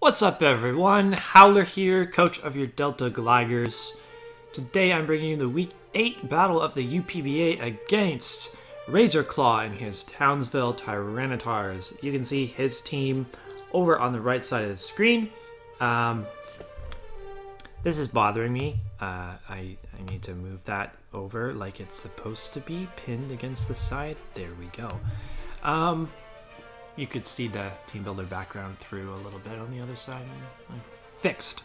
What's up everyone, Howler here, coach of your Delta Gligars. Today I'm bringing you the Week 8 battle of the UPBA against RazorrClawww and his Townsville Tyranitars. You can see his team over on the right side of the screen. This is bothering me. I need to move that over like it's supposed to be, pinned against the side. There we go. You could see the team builder background through a little bit on the other side. Fixed.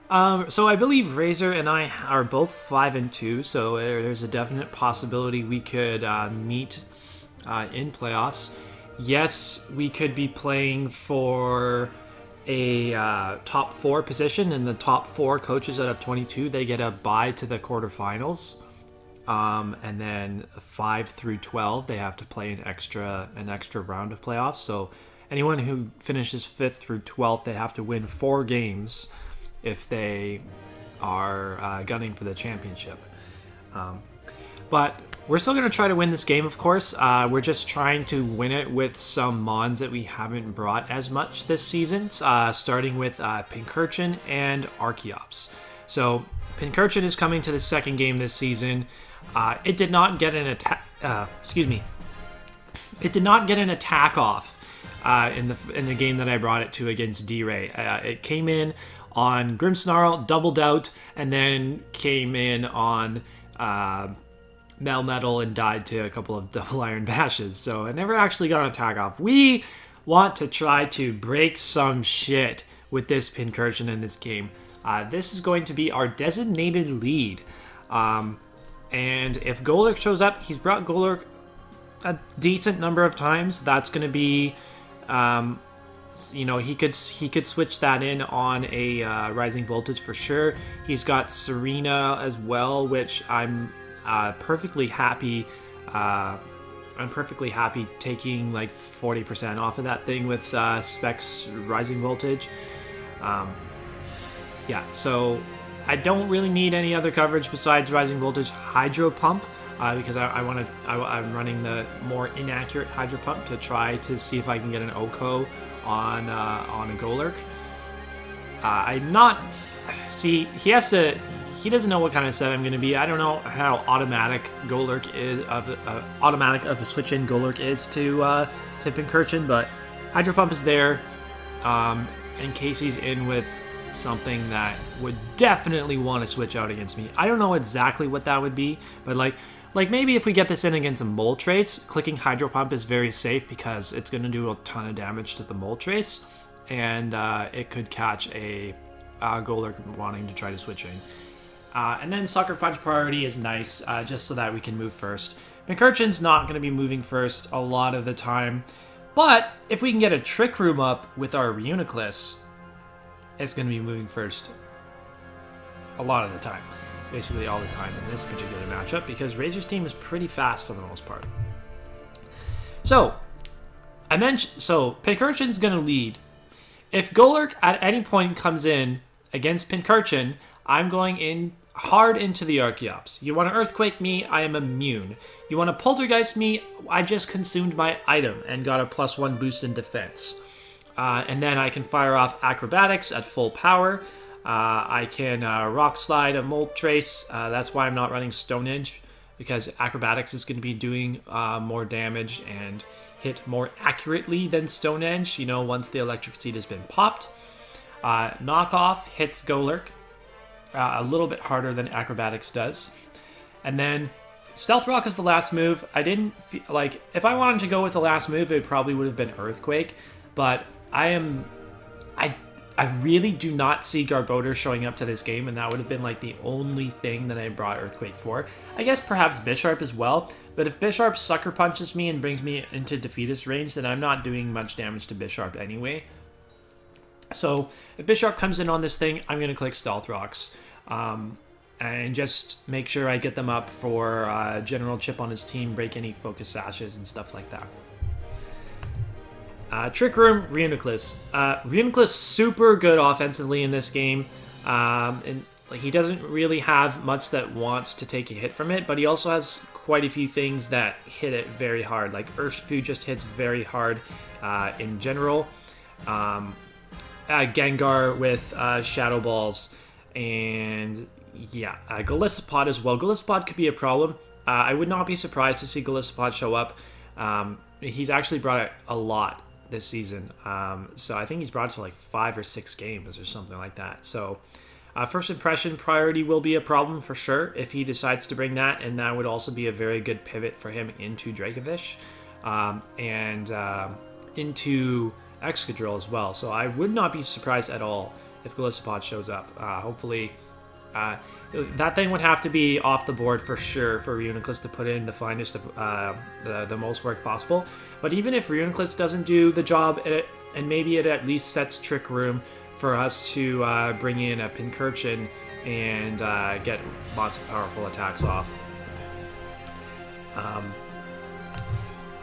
So I believe Razor and I are both 5-2, so there's a definite possibility we could meet in playoffs. Yes, we could be playing for a top 4 position, and the top 4 coaches out of 22, they get a bye to the quarterfinals. And then 5 through 12, they have to play an extra round of playoffs. So anyone who finishes 5th through 12th, they have to win 4 games if they are gunning for the championship. But we're still going to try to win this game, of course. We're just trying to win it with some mons that we haven't brought as much this season, starting with Pincurchin and Archeops. So Pincurchin is coming to the second game this season. It did not get an attack. It did not get an attack off in the game that I brought it to against D-Ray. It came in on Grimmsnarl, doubled out, and then came in on Melmetal and died to a couple of double iron bashes. So it never actually got an attack off. We want to try to break some shit with this Pincurchin in this game. This is going to be our designated lead. And if Golurk shows up, he's brought Golurk a decent number of times. That's going to be, you know, he could switch that in on a Rising Voltage for sure. He's got Serena as well, which I'm perfectly happy. I'm perfectly happy taking like 40% off of that thing with Specs Rising Voltage. Yeah, so I don't really need any other coverage besides Rising Voltage Hydro Pump because I'm running the more inaccurate Hydro Pump to try to see if I can get an OHKO on a Golurk. I'm not. See, he doesn't know what kind of set I'm going to be. I don't know how automatic Golurk is automatic of a switch in Golurk is to Pincurchin, but Hydro Pump is there in case he's in with something that would definitely want to switch out against me. I don't know exactly what that would be, but like maybe if we get this in against a Mole Trace, clicking Hydro Pump is very safe because it's going to do a ton of damage to the Mole Trace, and it could catch a Golurk wanting to try to switch in. And then Sucker Punch priority is nice, just so that we can move first. Pincurchin's not going to be moving first a lot of the time, but if we can get a Trick Room up with our Reuniclus, it's going to be moving first a lot of the time. Basically all the time in this particular matchup, because Razor's team is pretty fast for the most part. So, Pincurchin's going to lead. If Golurk at any point comes in against Pincurchin, I'm going in hard into the Archeops. You want to Earthquake me, I am immune. You want to Poltergeist me, I just consumed my item and got a +1 boost in defense. And then I can fire off Acrobatics at full power. I can Rock Slide a Mole Trace. That's why I'm not running Stone Edge, because Acrobatics is going to be doing more damage and hit more accurately than Stone Edge, you know, once the Electric Seed has been popped. Knockoff hits Golurk a little bit harder than Acrobatics does. And then Stealth Rock is the last move. I didn't feel like, if I wanted to go with the last move, it probably would have been Earthquake, but I really do not see Garbodor showing up to this game, and that would have been like the only thing that I brought Earthquake for. I guess perhaps Bisharp as well, but if Bisharp Sucker Punches me and brings me into Defeatist range, then I'm not doing much damage to Bisharp anyway. So if Bisharp comes in on this thing, I'm going to click Stealth Rocks and just make sure I get them up for General Chip on his team, break any Focus Sashes and stuff like that. Trick Room, Reuniclus. Reuniclus super good offensively in this game. And like, he doesn't really have much that wants to take a hit from it, but he also has quite a few things that hit it very hard. Like Urshifu just hits very hard in general. Gengar with Shadow Balls, and yeah, Golisopod as well. Golisopod could be a problem. I would not be surprised to see Golisopod show up. He's actually brought it a lot this season, so I think he's brought it to like 5 or 6 games or something like that. So first impression priority will be a problem for sure if he decides to bring that, and that would also be a very good pivot for him into Dracovish and into Excadrill as well. So I would not be surprised at all if Golisopod shows up. Hopefully that thing would have to be off the board for sure for Reuniclus to put in the finest of the most work possible. But even if Reuniclus doesn't do the job, and maybe it at least sets Trick Room for us to bring in a Pincurchin and get lots of powerful attacks off.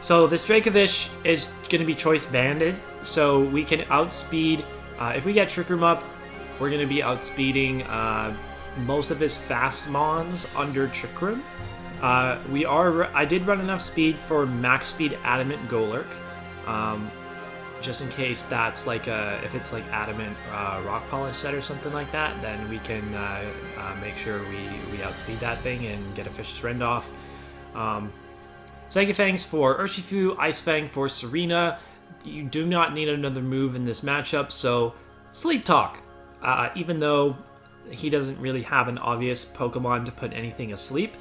So this Dracovish is going to be choice banded, so we can outspeed. If we get Trick Room up, we're going to be outspeeding most of his fast Mons under Trick Room. I did run enough speed for max speed Adamant Golurk, just in case that's like if it's like Adamant Rock Polish set or something like that, then we can make sure we outspeed that thing and get a Fish's Rend off. Psychic Fangs for Urshifu, Ice Fang for Serena. You do not need another move in this matchup, so Sleep Talk. Even though he doesn't really have an obvious Pokemon to put anything asleep,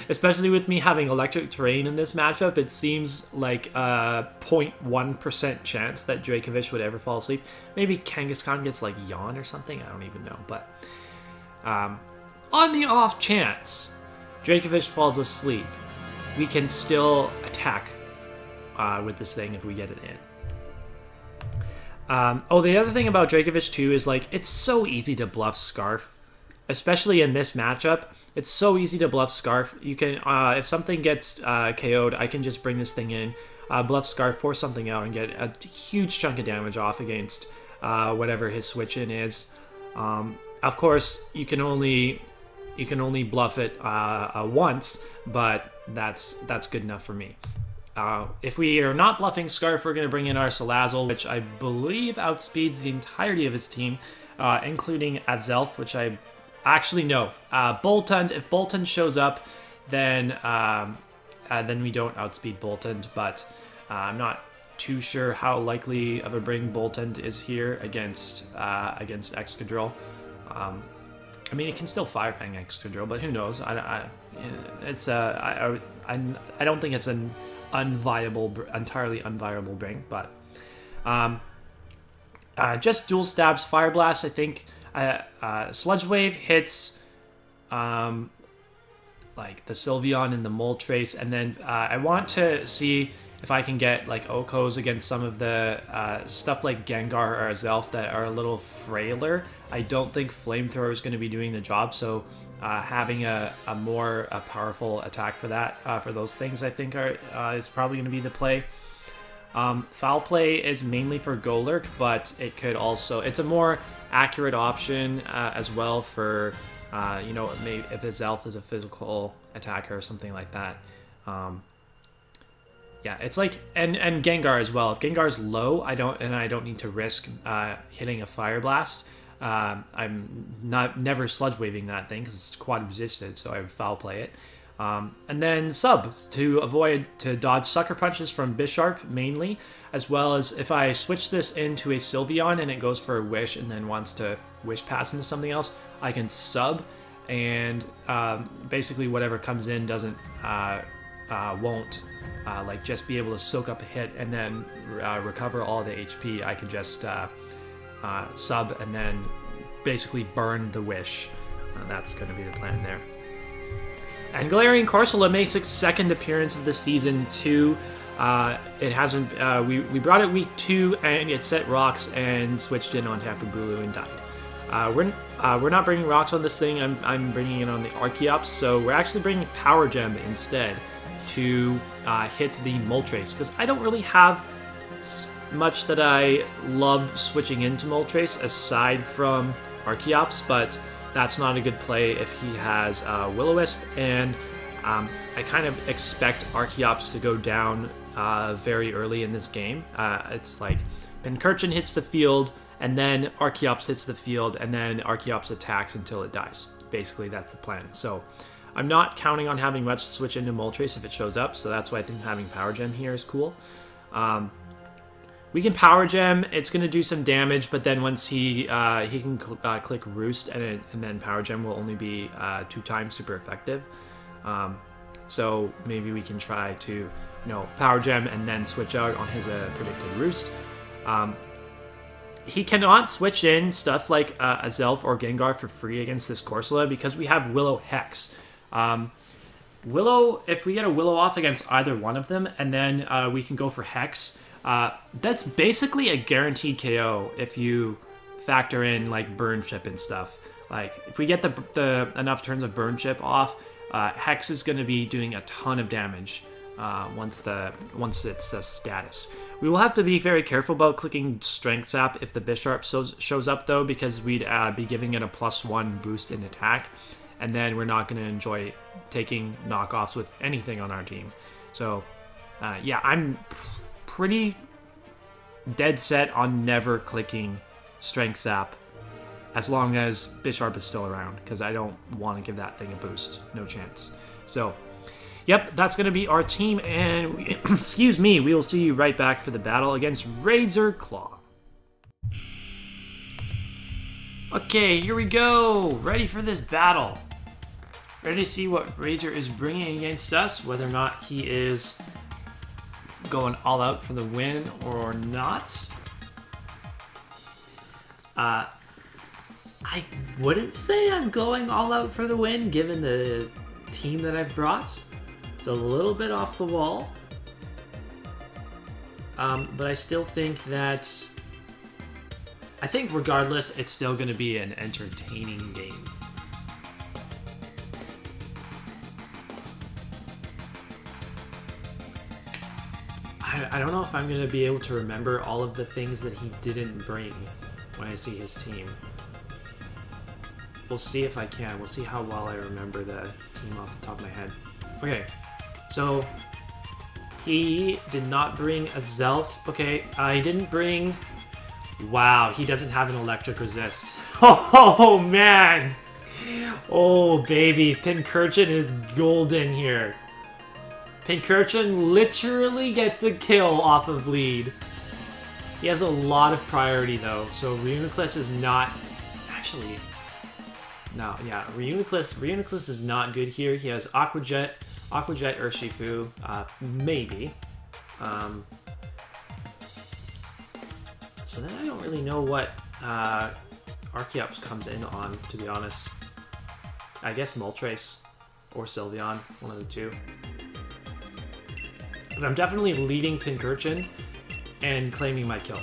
especially with me having Electric Terrain in this matchup, it seems like a 0.1% chance that Dracovish would ever fall asleep. Maybe Kangaskhan gets like Yawn or something, I don't even know. But on the off chance Dracovish falls asleep, we can still attack with this thing if we get it in. The other thing about Dracovish too is like it's so easy to bluff Scarf, especially in this matchup. It's so easy to bluff Scarf. You can if something gets KO'd, I can just bring this thing in, bluff Scarf, force something out, and get a huge chunk of damage off against whatever his switch in is. Of course, you can only bluff it once, but that's good enough for me. If we are not bluffing Scarf, we're going to bring in our Salazzle, which I believe outspeeds the entirety of his team, including Azelf, which I actually know. Boltund, if Boltund shows up, then we don't outspeed Boltund, but I'm not too sure how likely of a bring Boltund is here against Excadrill. I mean, it can still Fire Fang Excadrill, but who knows? I don't think it's an entirely unviable bring, but just dual stabs Fire Blast. I think Sludge Wave hits like the Sylveon and the Moltres, and then I want to see if I can get like Okos against some of the stuff like Gengar or Azelf that are a little frailer. I don't think Flamethrower is going to be doing the job, so having a more powerful attack for that, for those things, I think is probably going to be the play. Foul Play is mainly for Golurk, but it could also, it's a more accurate option as well for, you know, maybe if Azelf is a physical attacker or something like that. Yeah, it's like, and Gengar as well. If Gengar's low, I don't need to risk hitting a Fire Blast. I'm never Sludge Waving that thing because it's quad resisted, so I would Foul Play it. And then Sub to dodge Sucker Punches from Bisharp mainly, as well as if I switch this into a Sylveon and it goes for a Wish and then wants to Wish Pass into something else, I can Sub, and basically whatever comes in won't like just be able to soak up a hit and then recover all the HP. I can just Sub and then basically burn the Wish. That's going to be the plan there. And Galarian Corsola makes its second appearance of the season too. It hasn't. We brought it week 2 and it set rocks and switched in on Tapu Bulu and died. We're not bringing rocks on this thing. I'm bringing it on the Archeops. So we're actually bringing Power Gem instead to hit the Moltres, because I don't really have much that I love switching into Moltres aside from Archeops, but that's not a good play if he has Will-O-Wisp, and I kind of expect Archeops to go down very early in this game. It's like Pincurchin hits the field, and then Archeops hits the field, and then Archeops attacks until it dies. Basically, that's the plan. So I'm not counting on having much to switch into Moltres if it shows up, so that's why I think having Power Gem here is cool. We can Power Gem, it's going to do some damage, but then once he can click Roost, and then Power Gem will only be 2 times super effective. So maybe we can try to, Power Gem and then switch out on his predicted Roost. He cannot switch in stuff like a Zelf or Gengar for free against this Corsola because we have Willow Hex. Willow, if we get a Willow off against either one of them, and then we can go for Hex, that's basically a guaranteed KO if you factor in like Burn Chip and stuff. Like if we get the enough turns of Burn Chip off, Hex is going to be doing a ton of damage once it's a status. We will have to be very careful about clicking Strength Sap if the Bisharp shows up though, because we'd be giving it a +1 boost in attack, and then we're not going to enjoy taking knockoffs with anything on our team. So yeah, I'm pretty dead set on never clicking Strength Sap as long as Bisharp is still around, because I don't want to give that thing a boost. No chance. So, yep, that's going to be our team, and excuse me, we will see you right back for the battle against RazorrClawww. Okay, here we go. Ready for this battle. Ready to see what Razorr is bringing against us, whether or not he is going all out for the win or not. I wouldn't say I'm going all out for the win, given the team that I've brought. It's a little bit off the wall. But I still think that... I think regardless, it's still going to be an entertaining game. I don't know if I'm going to be able to remember all of the things that he didn't bring when I see his team. We'll see if I can. We'll see how well I remember the team off the top of my head. Okay, so he did not bring a Zelf. Okay, he didn't bring... Wow, he doesn't have an electric resist. Oh, man! Oh, baby, Pincurchin is golden here. Pincurchin literally gets a kill off of lead. He has a lot of priority, though, so Reuniclus is not... Actually... No, yeah, Reuniclus is not good here. He has Aqua Jet Urshifu, maybe. So then I don't really know what Archeops comes in on, to be honest. I guess Moltres or Sylveon, one of the two. But I'm definitely leading Pincurchin and claiming my kill.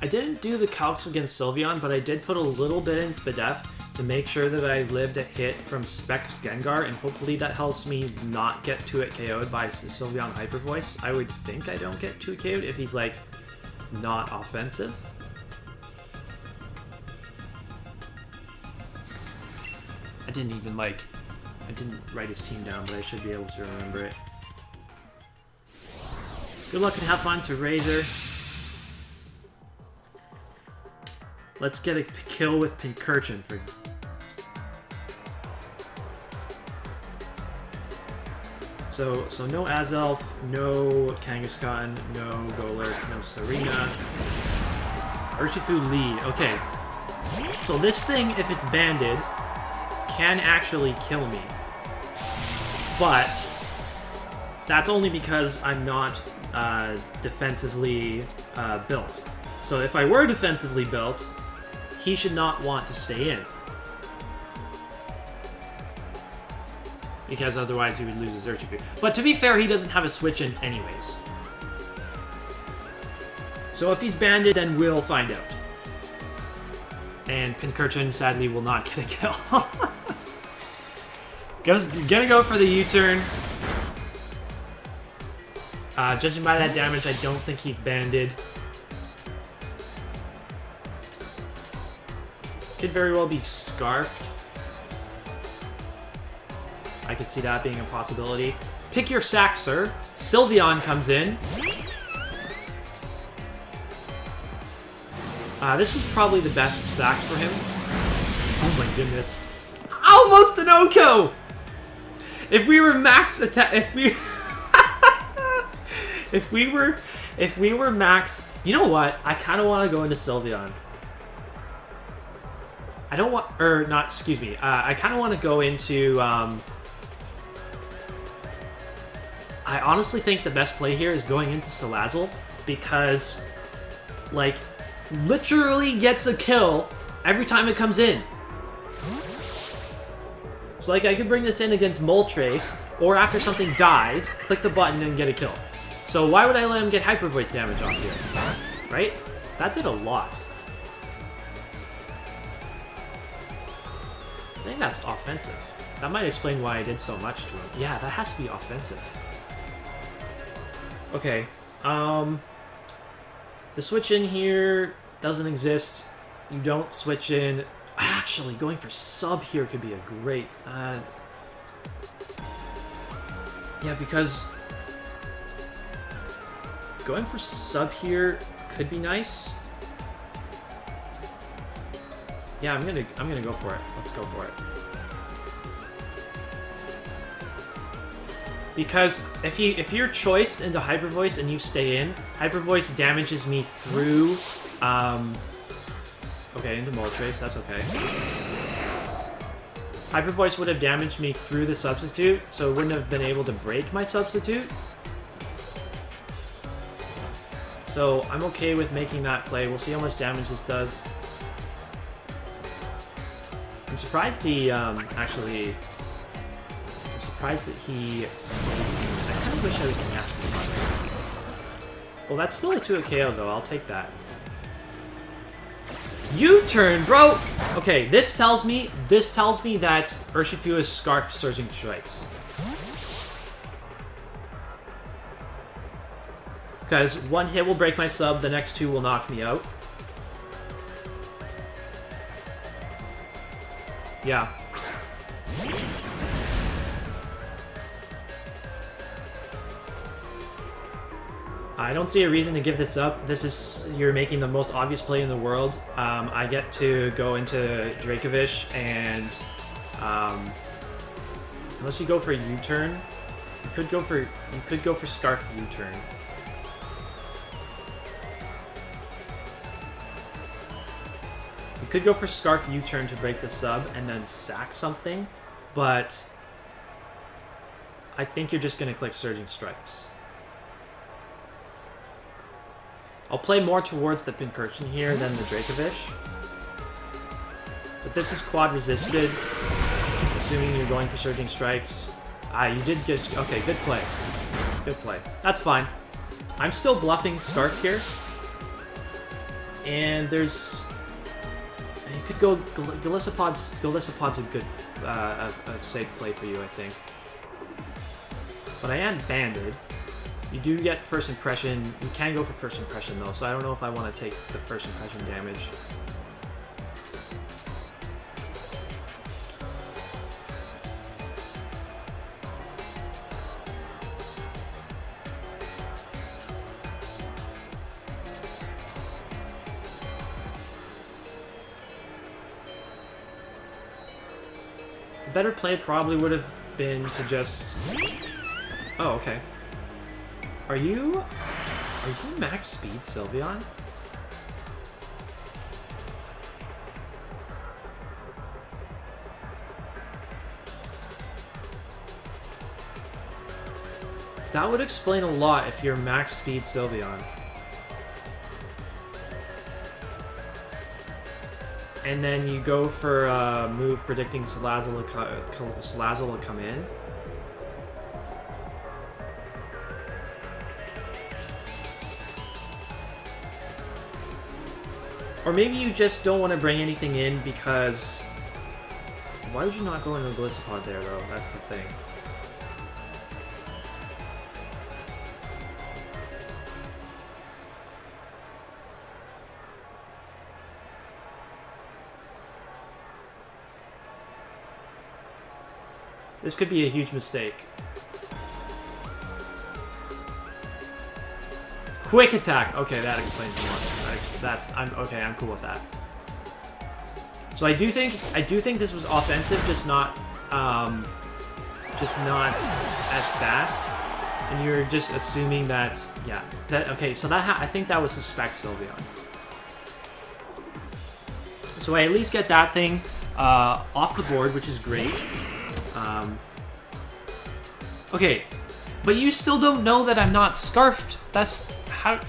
I didn't do the calcs against Sylveon, but I did put a little bit in Spadef to make sure that I lived a hit from Specs Gengar, and hopefully that helps me not get 2-hit KO'd by Sylveon Hyper Voice. I would think I don't get 2-hit KO'd if he's, like, not offensive. I didn't write his team down, but I should be able to remember it. Good luck and have fun to Razorr. Let's get a kill with Pincurchin for... So no Azelf, no Kangaskhan, no Golurk, no Serena. Urshifu Lee. Okay. So this thing, if it's banded, can actually kill me. But that's only because I'm not defensively built. So if I were defensively built, he should not want to stay in. Because otherwise he would lose his Urshifu. But to be fair, he doesn't have a switch in anyways. So if he's banded, then we'll find out. And Pincurchin, sadly, will not get a kill. Gonna go for the U-turn. Judging by that damage, I don't think he's banded. Could very well be Scarfed. I could see that being a possibility. Pick your sack, sir. Sylveon comes in. This was probably the best sack for him. Oh my goodness. Almost an Oko! If we were max attack, if we were max, you know what? I kind of want to go into Sylveon. I don't want, or not, excuse me. I kind of want to go into, I honestly think the best play here is going into Salazzle because, like, literally gets a kill every time it comes in. So, like, I could bring this in against Moltres, or after something dies, click the button and get a kill. So why would I let him get Hyper Voice damage off here? Right? That did a lot. I think that's offensive. That might explain why I did so much to him. Yeah, that has to be offensive. Okay, the switch in here doesn't exist. You don't switch in. Actually, going for sub here could be a great... yeah, because going for sub here could be nice. Yeah, I'm gonna go for it. Let's go for it. Because if you're choiced into Hyper Voice and you stay in, Hyper Voice damages me through, okay, into Moltres, that's okay. Hyper Voice would have damaged me through the substitute, so it wouldn't have been able to break my substitute. So I'm okay with making that play. We'll see how much damage this does. I'm surprised he, actually... I'm surprised that he... I kind of wish I was asking about it. Well, that's still a 2 KO, though. I'll take that. U-turn, bro! Okay, this tells me that Urshifu is Scarf Surging Strikes. Because one hit will break my sub, the next 2 will knock me out. Yeah. I don't see a reason to give this up. This is, you're making the most obvious play in the world. I get to go into Dracovish and, unless you go for a U-turn, you could go for Scarf U-turn. You could go for Scarf U-turn to break the sub and then sack something, but I think you're just going to click Surging Strikes. I'll play more towards the Pincurchin here than the Dracovish. But this is quad resisted, assuming you're going for Surging Strikes. Ah, you did get... Okay, good play. Good play. That's fine. I'm still bluffing Scarf here. And there's... You could go... Golisopod's a good... a safe play for you, I think. But I am banded. You do get first impression. You can go for first impression, though, so I don't know if I want to take the first impression damage. The better play probably would have been to just... Oh, okay. Are you max speed, Sylveon? That would explain a lot if you're max speed, Sylveon. And then you go for a move predicting Salazzle will come in. Or maybe you just don't want to bring anything in because... Why would you not go into a Golisopod there, though? That's the thing. This could be a huge mistake. Quick attack. Okay, that explains more. I'm cool with that. So I do think this was offensive, just not as fast. And you're just assuming that, yeah. Okay, so I think that was suspect Sylveon. So I at least get that thing off the board, which is great. Okay, but you still don't know that I'm not Scarfed. That's how...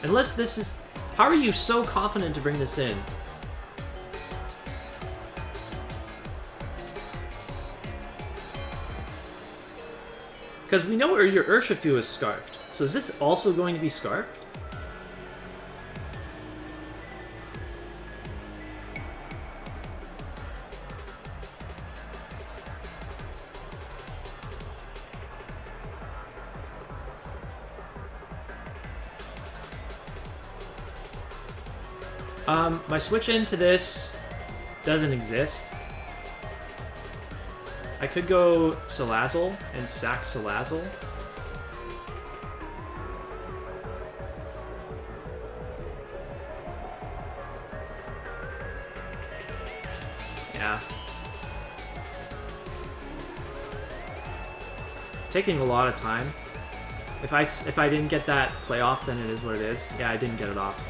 Unless this is... How are you so confident to bring this in? Because we know where your Urshifu is Scarfed. So is this also going to be Scarfed? My switch into this doesn't exist. I could go Salazzle and sack Salazzle. Yeah. Taking a lot of time. If I didn't get that play off, then it is what it is. Yeah, I didn't get it off.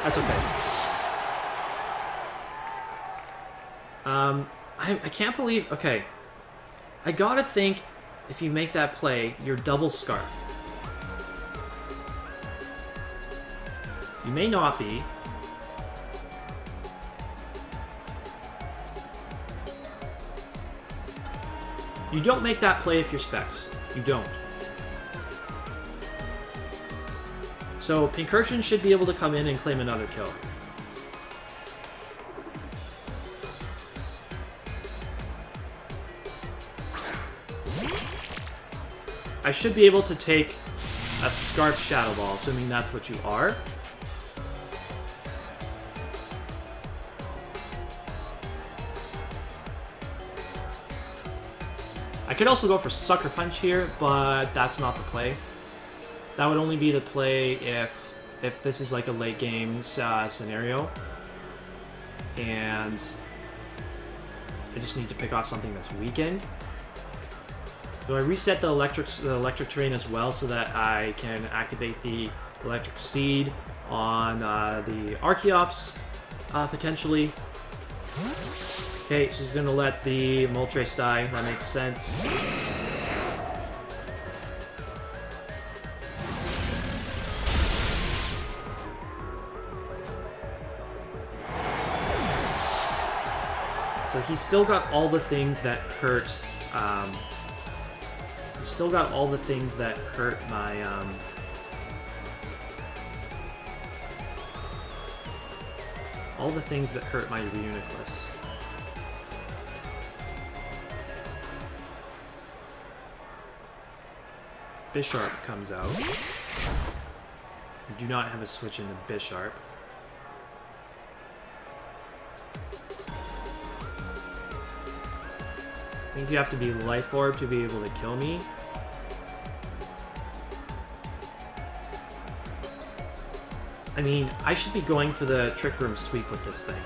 That's okay. I can't believe... Okay. I gotta think if you make that play, you're double Scarf. You may not be. You don't make that play if you're Specs. You don't. So Pincurchin should be able to come in and claim another kill. I should be able to take a Scarf Shadow Ball, assuming that's what you are. I could also go for Sucker Punch here, but that's not the play. That would only be the play if this is like a late game scenario, and I just need to pick off something that's weakened. So I reset the electric terrain as well, so that I can activate the Electric Seed on the Archeops potentially. Okay, so he's gonna let the Moltres die. That makes sense. So he's still got all the things that hurt. He's still got all the things that hurt my. All the things that hurt my Reuniclus. Bisharp comes out. We do not have a switch into Bisharp. I think you have to be Life Orb to be able to kill me. I mean, I should be going for the Trick Room Sweep with this thing.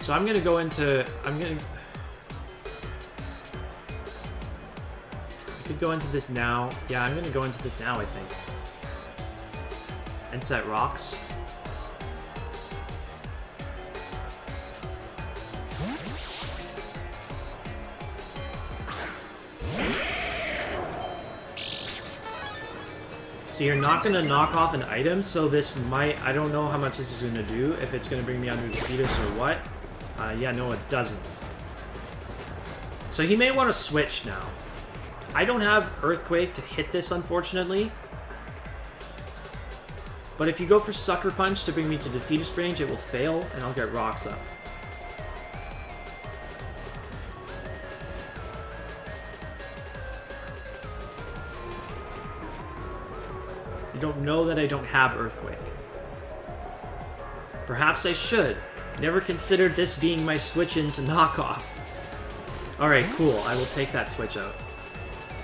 So I'm gonna go into... I could go into this now. Yeah, I'm gonna go into this now, I think. And set rocks. So you're not going to knock off an item, so this might... I don't know how much this is going to do, if it's going to bring me under the fetus or what. Yeah, no, it doesn't. So he may want to switch now. I don't have Earthquake to hit this, unfortunately. But if you go for Sucker Punch to bring me to defeatist range, it will fail, and I'll get rocks up. You don't know that I don't have Earthquake. Perhaps I should. Never considered this being my switch into knockoff. Alright, cool. I will take that switch out.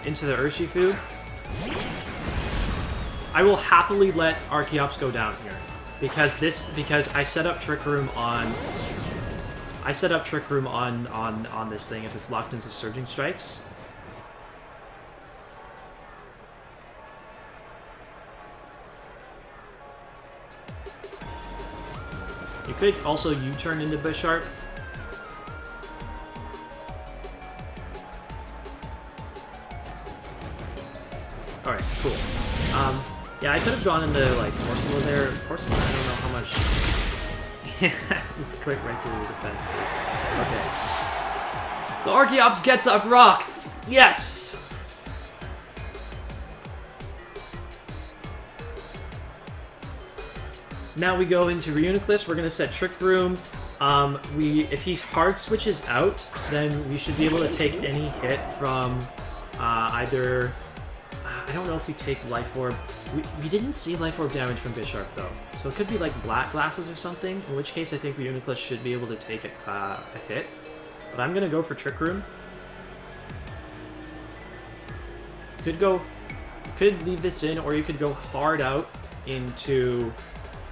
Into the Urshifu. I will happily let Archeops go down here. Because I set up Trick Room on on this thing if it's locked into Surging Strikes. You could also U-turn into Bisharp. Alright, cool. Yeah, I could have gone into, like, Corsola there. Corsola, I don't know how much... Yeah, just quick right through the defense, please. Okay. So Archeops gets up rocks! Yes! Now we go into Reuniclus. We're going to set Trick Room. If he hard switches out, then we should be able to take any hit from either... I don't know if we take Life Orb. We didn't see Life Orb damage from Bisharp, though. So it could be like Black Glasses or something, in which case I think Reuniclus should be able to take a hit. But I'm going to go for Trick Room. Could leave this in, or you could go hard out into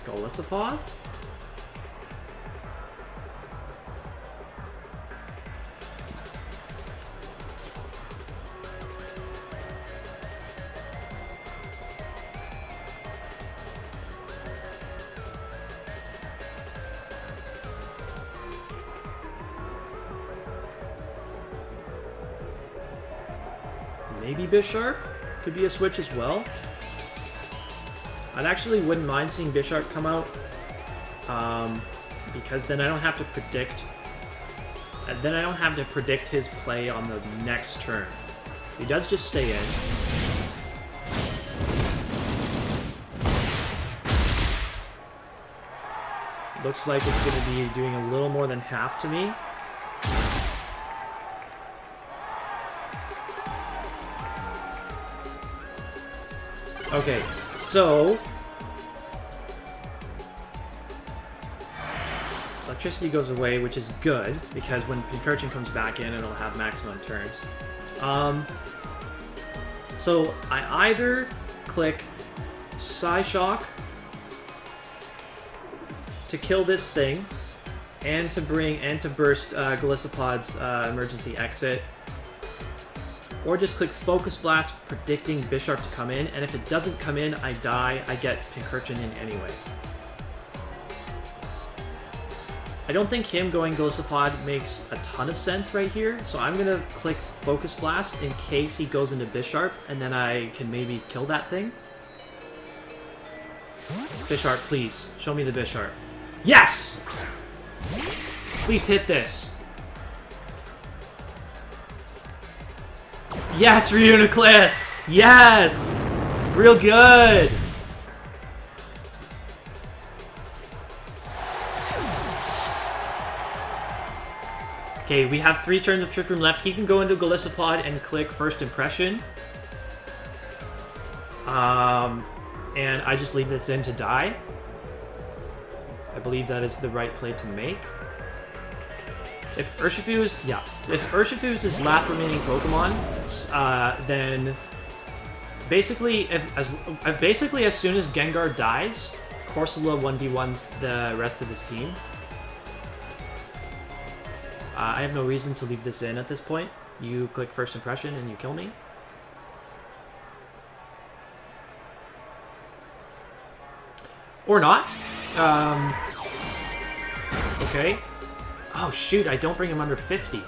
Golisopod. Maybe Bisharp could be a switch as well. I actually wouldn't mind seeing Bisharp come out, because then I don't have to predict. Then I don't have to predict his play on the next turn. He does just stay in. Looks like it's going to be doing a little more than half to me. Okay, so electricity goes away, which is good, because when Pincurchin comes back in, it'll have maximum turns. So I either click Psyshock to kill this thing, and to burst Golisopod's emergency exit, or just click Focus Blast, predicting Bisharp to come in, and if it doesn't come in, I die, I get Pincurchin in anyway. I don't think him going Golisopod makes a ton of sense right here, so I'm going to click Focus Blast in case he goes into Bisharp, and then I can maybe kill that thing. Bisharp, please, show me the Bisharp. Yes! Please hit this. Yes, Reuniclus! Yes! Real good! Okay, we have 3 turns of Trick Room left. He can go into Golisopod and click First Impression. And I just leave this in to die. I believe that is the right play to make. If Urshifu's, if Urshifu's his last remaining Pokemon, then basically, as soon as Gengar dies, Corsola 1v1s the rest of his team. I have no reason to leave this in at this point. You click First Impression and you kill me. Or not. Okay. Oh, shoot, I don't bring him under 50.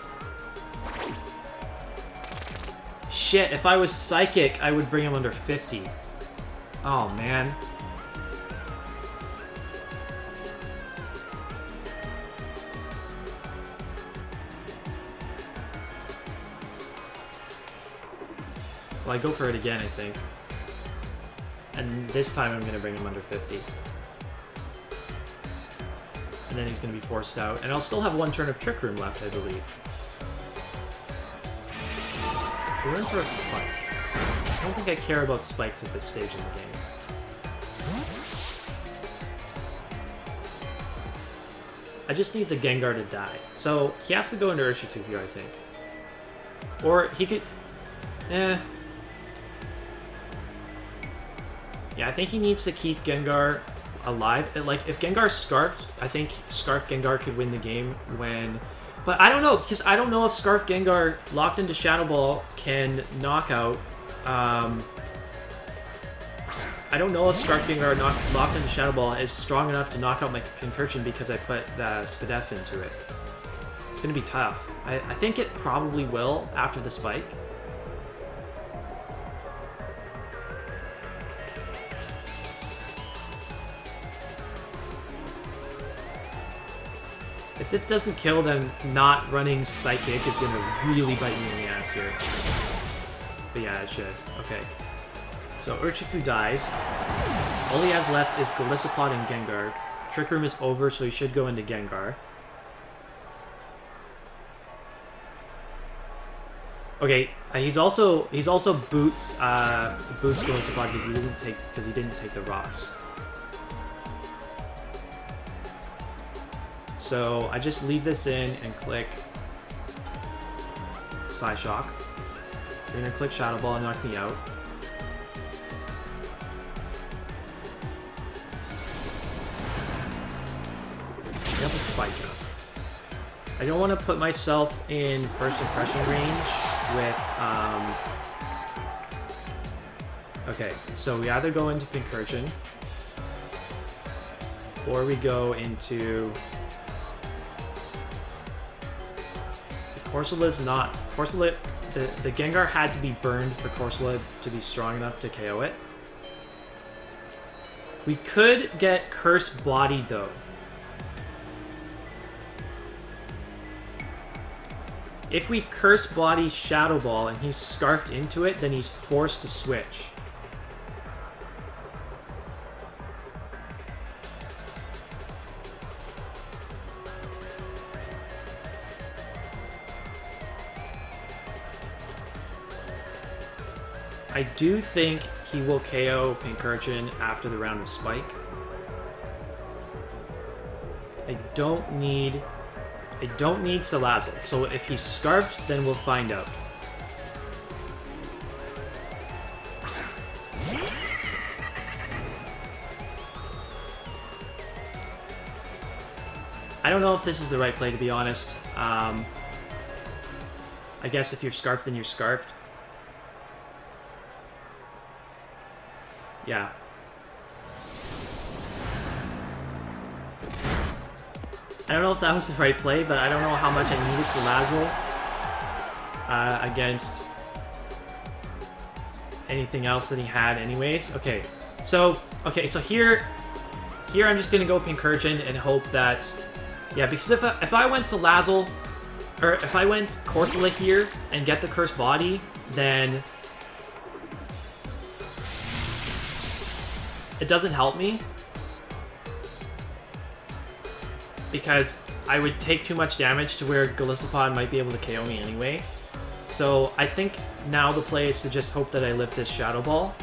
Shit, if I was Psychic, I would bring him under 50. Oh, man. Well, I go for it again, I think. And this time I'm going to bring him under 50. And then he's going to be forced out. And I'll still have 1 turn of Trick Room left, I believe. We're in for a Spike. I don't think I care about spikes at this stage in the game. I just need the Gengar to die. So he has to go into Urshifu here, I think. Or he could... Yeah, I think he needs to keep Gengar alive. Like, if Gengar's Scarfed, I think Scarf Gengar could win the game when... But I don't know, because I don't know if Scarf Gengar locked into Shadow Ball can knock out... I don't know if Scarf Gengar locked into Shadow Ball is strong enough to knock out my Pincurchin because I put the Spadef into it. It's going to be tough. I think it probably will after the spike. If this doesn't kill, then not running Psychic is going to really bite me in the ass here. But yeah, it should. Okay. So Urshifu dies. All he has left is Golisopod and Gengar. Trick Room is over, so he should go into Gengar. Okay, he's also boots Golisopod because he didn't take the rocks. So I just leave this in and click Psyshock. You're gonna click Shadow Ball and knock me out. I have a Spike up. I don't want to put myself in first impression range with okay, so we either go into Pincurchin or we go into Corsola's not... Corsola... The Gengar had to be burned for Corsola to be strong enough to KO it. We could get Curse Body, though. If we Curse Body Shadow Ball and he's Scarfed into it, then he's forced to switch. I do think he will KO Pincurchin after the round of Spike. I don't need Salazzle. So if he's Scarfed, then we'll find out. I don't know if this is the right play, to be honest. I guess if you're Scarfed, then you're Scarfed. Yeah. I don't know if that was the right play, but I don't know how much I needed Salazzle against anything else that he had anyways. Okay, so here I'm just gonna go Pincurchin and hope that, yeah, because if I went Salazzle, or if I went Corsola here and get the Curse Body, then it doesn't help me because I would take too much damage to where Golisopod might be able to KO me anyway. So I think now the play is to just hope that I lift this Shadow Ball.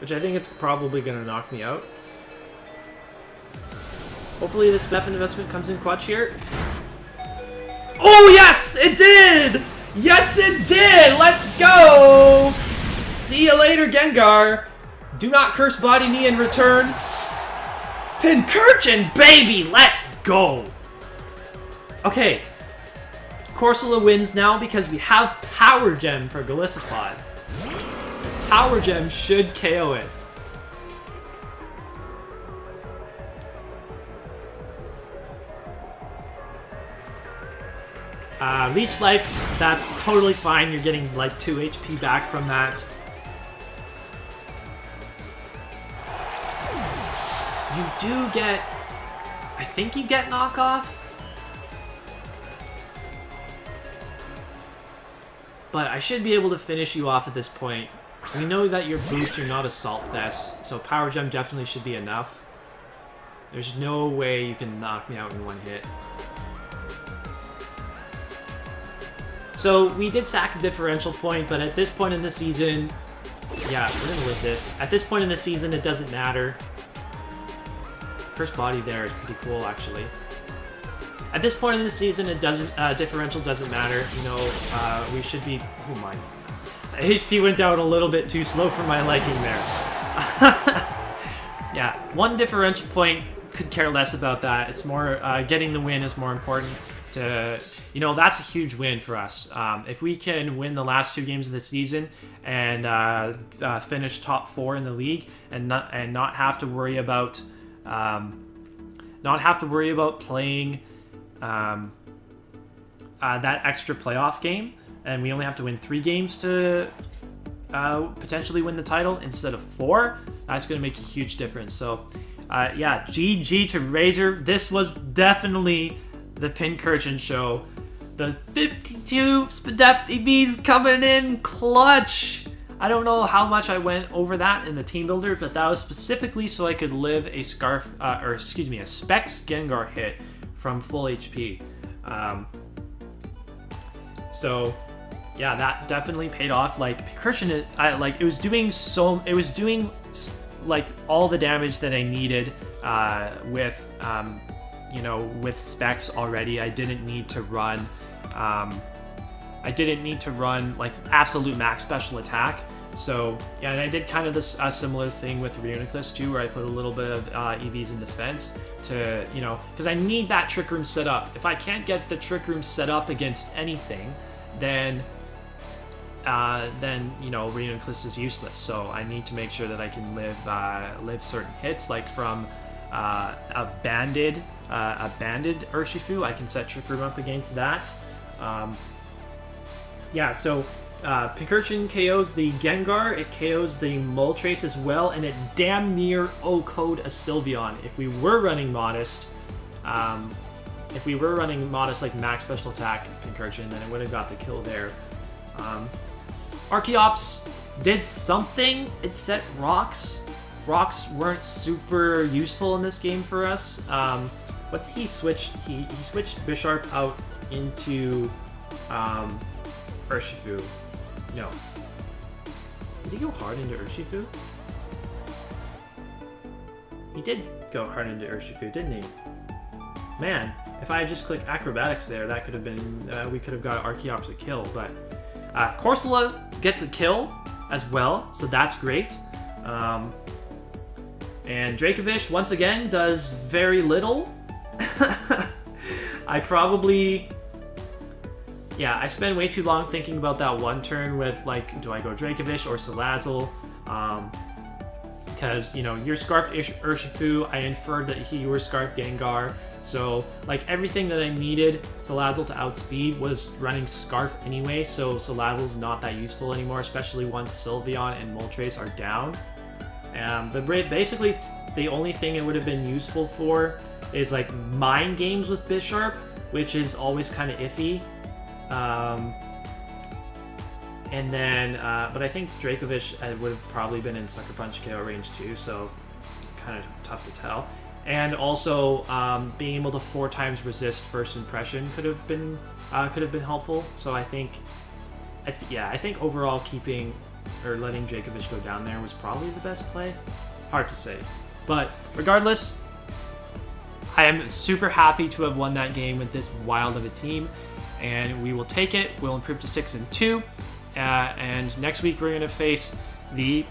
Which I think it's probably going to knock me out. Hopefully this Beth investment comes in clutch here. Oh, yes, it did! Yes, it did! Let's go! See you later, Gengar. Do not Curse Body me in return. Pincurchin, baby! Let's go! Okay. Corsola wins now because we have Power Gem for Golisopod. Power Gem should KO it. Leech Life, that's totally fine. You're getting like 2 HP back from that. You do get... I think you get knockoff. But I should be able to finish you off at this point. We know that your boots are not Assault Vest, so Power Gem definitely should be enough. There's no way you can knock me out in one hit. So we did sack a differential point, but at this point in the season, yeah, we're gonna live this. At this point in the season, it doesn't matter. First body there is pretty cool, actually. At this point in the season, it doesn't differential doesn't matter. You know, we should be. Oh my! HP went down a little bit too slow for my liking there. Yeah, one differential point, could care less about that. It's more getting the win is more important. You know, that's a huge win for us. If we can win the last 2 games of the season and finish top 4 in the league and not have to worry about playing that extra playoff game, and we only have to win 3 games to potentially win the title instead of 4, that's going to make a huge difference. So, yeah, GG to Razor. This was definitely the Pincurchin show. The 52 Spadep Bees coming in clutch. I don't know how much I went over that in the team builder, but that was specifically so I could live a Specs Gengar hit from full HP. So yeah, that definitely paid off. Like Pincurchin, it was doing like all the damage that I needed with you know, with specs already. I didn't need to run like absolute max special attack. So yeah, and I did kind of this similar thing with Reuniclus too, where I put a little bit of EVs in defense to, you know, because I need that Trick Room set up. If I can't get the Trick Room set up against anything, then you know, Reuniclus is useless. So I need to make sure that I can live certain hits, like from a banded Urshifu. I can set Trick Room up against that. Yeah, so Pincurchin KOs the Gengar, it KOs the Moltres as well, and it damn near O-code a Sylveon. If we were running Modest, like max special attack Pincurchin, then it would have got the kill there. Archeops did something. It set rocks. Rocks weren't super useful in this game for us. What did he switch? He switched Bisharp out into Urshifu. No. Did he go hard into Urshifu? He did go hard into Urshifu, didn't he? Man, if I had just clicked Acrobatics there, that could have been, we could have got Archeops a kill, but Corsola gets a kill as well, so that's great. And Dracovish, once again, does very little. I spent way too long thinking about that one turn with, like, do I go Dracovish or Salazzle? Because, you know, you're Scarfed Urshifu, I inferred that you were Scarfed Gengar, so, like, everything that I needed Salazzle to outspeed was running Scarf anyway, so Salazzle's not that useful anymore, especially once Sylveon and Moltres are down. Basically, the only thing it would have been useful for is, like, mind games with Bisharp, which is always kind of iffy. And then, but I think Dracovish would have probably been in Sucker Punch KO range too, so kind of tough to tell. And also, being able to 4 times resist First Impression could have been helpful. So I think overall keeping or letting Dracovish go down there was probably the best play. Hard to say, but regardless, I am super happy to have won that game with this wild of a team. And we will take it. We'll improve to 6-2. And next week we're going to face the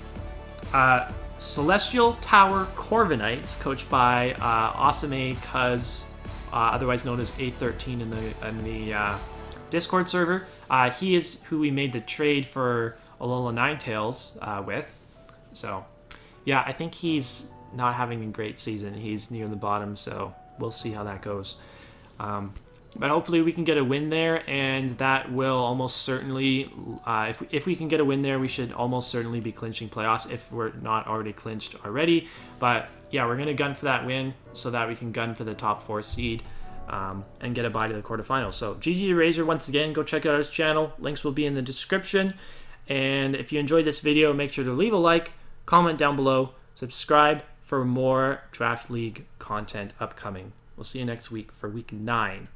Celestial Tower Corviknights, coached by Awesome Cuz, otherwise known as 813 in the Discord server. He is who we made the trade for Alola Ninetales with. So, yeah, I think he's not having a great season. He's near the bottom, so we'll see how that goes. But hopefully we can get a win there, and that will almost certainly, if we can get a win there, we should almost certainly be clinching playoffs if we're not already clinched already. But yeah, we're going to gun for that win so that we can gun for the top 4 seed and get a bye to the quarterfinals. So GG to Razor once again. Go check out his channel. Links will be in the description. And if you enjoyed this video, make sure to leave a like, comment down below, subscribe for more Draft League content upcoming. We'll see you next week for week 9.